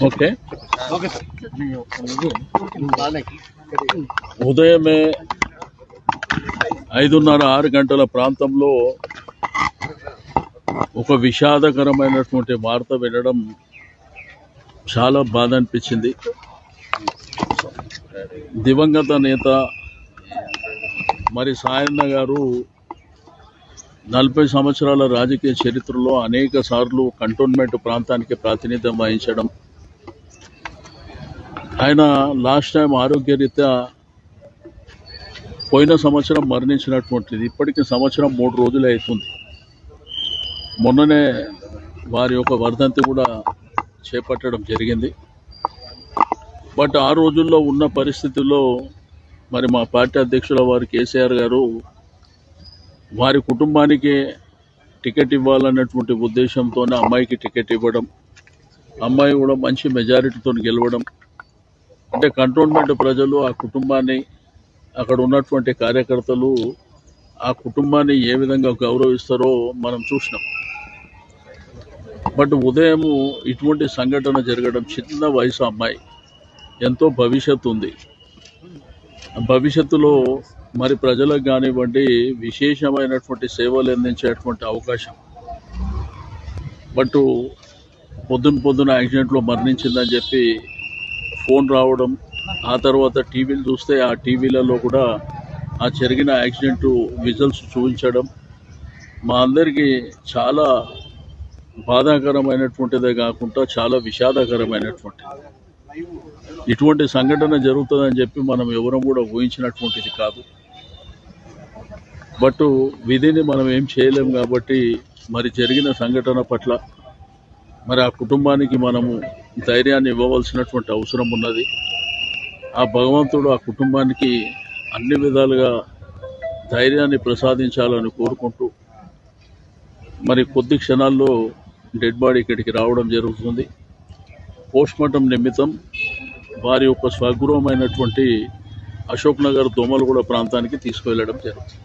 Okay. ఉదయమే 5:30-6 గంటల ప్రాంతంలో ఒక విషాదకరమైనటువంటి వార్త వినడం చాలా బాధ అనిపించింది. దివంగత నేత మరి సాయన్న గారు 40 సంవత్సరాల రాజకీయ చరిత్రలో అనేక సార్లు కంటోన్మెంట్ ప్రాంతానికి ప్రాతినిధ్యం వహించడం, ఆయన లాస్ట్ టైం ఆరోగ్యరీత్యా పోయిన సంవత్సరం మరణించినటువంటిది. ఇప్పటికి సంవత్సరం 3 రోజులే అవుతుంది. మొన్ననే వారి యొక్క వర్ధంతి కూడా చేపట్టడం జరిగింది. బట్ ఆ రోజుల్లో ఉన్న పరిస్థితుల్లో మరి మా పార్టీ అధ్యక్షుల వారు కేసీఆర్ గారు వారి కుటుంబానికి టికెట్ ఇవ్వాలన్నటువంటి ఉద్దేశంతోనే అమ్మాయికి టికెట్ ఇవ్వడం, అమ్మాయి కూడా మంచి మెజారిటీతో గెలవడం, అంటే కంటోన్మెంట్ ప్రజలు ఆ కుటుంబాన్ని, అక్కడ ఉన్నటువంటి కార్యకర్తలు ఆ కుటుంబాన్ని ఏ విధంగా గౌరవిస్తారో మనం చూసినాం. బట్ ఉదయం ఇటువంటి సంఘటన జరగడం, చిన్న వయసు అమ్మాయి, ఎంతో భవిష్యత్తు ఉంది. భవిష్యత్తులో మరి ప్రజలకు కానివ్వండి విశేషమైనటువంటి సేవలు అందించేటువంటి అవకాశం. బట్ పొద్దున యాక్సిడెంట్లో మరణించిందని చెప్పి ఫోన్ రావడం, ఆ తర్వాత టీవీలు చూస్తే ఆ టీవీలలో కూడా ఆ జరిగిన యాక్సిడెంట్ విజువల్స్ చూపించడం మా అందరికీ చాలా బాధాకరమైనటువంటిదే కాకుండా చాలా విషాదకరమైనటువంటిది. ఇటువంటి సంఘటన జరుగుతుందని చెప్పి మనం ఎవరం కూడా ఊహించినటువంటిది కాదు. బట్ విధిని మనం ఏం చేయలేం కాబట్టి మరి జరిగిన సంఘటన పట్ల మరి ఆ కుటుంబానికి మనము ధైర్యాన్ని ఇవ్వవలసినటువంటి అవసరం ఉన్నది. ఆ భగవంతుడు ఆ కుటుంబానికి అన్ని విధాలుగా ధైర్యాన్ని ప్రసాదించాలని కోరుకుంటూ మరి కొద్ది క్షణాల్లో డెడ్ బాడీ ఇక్కడికి రావడం జరుగుతుంది. పోస్ట్మార్టం నిమిత్తం వారి యొక్క స్వగృహమైనటువంటి అశోక్ నగర్ దోమలగూడ ప్రాంతానికి తీసుకువెళ్ళడం జరుగుతుంది.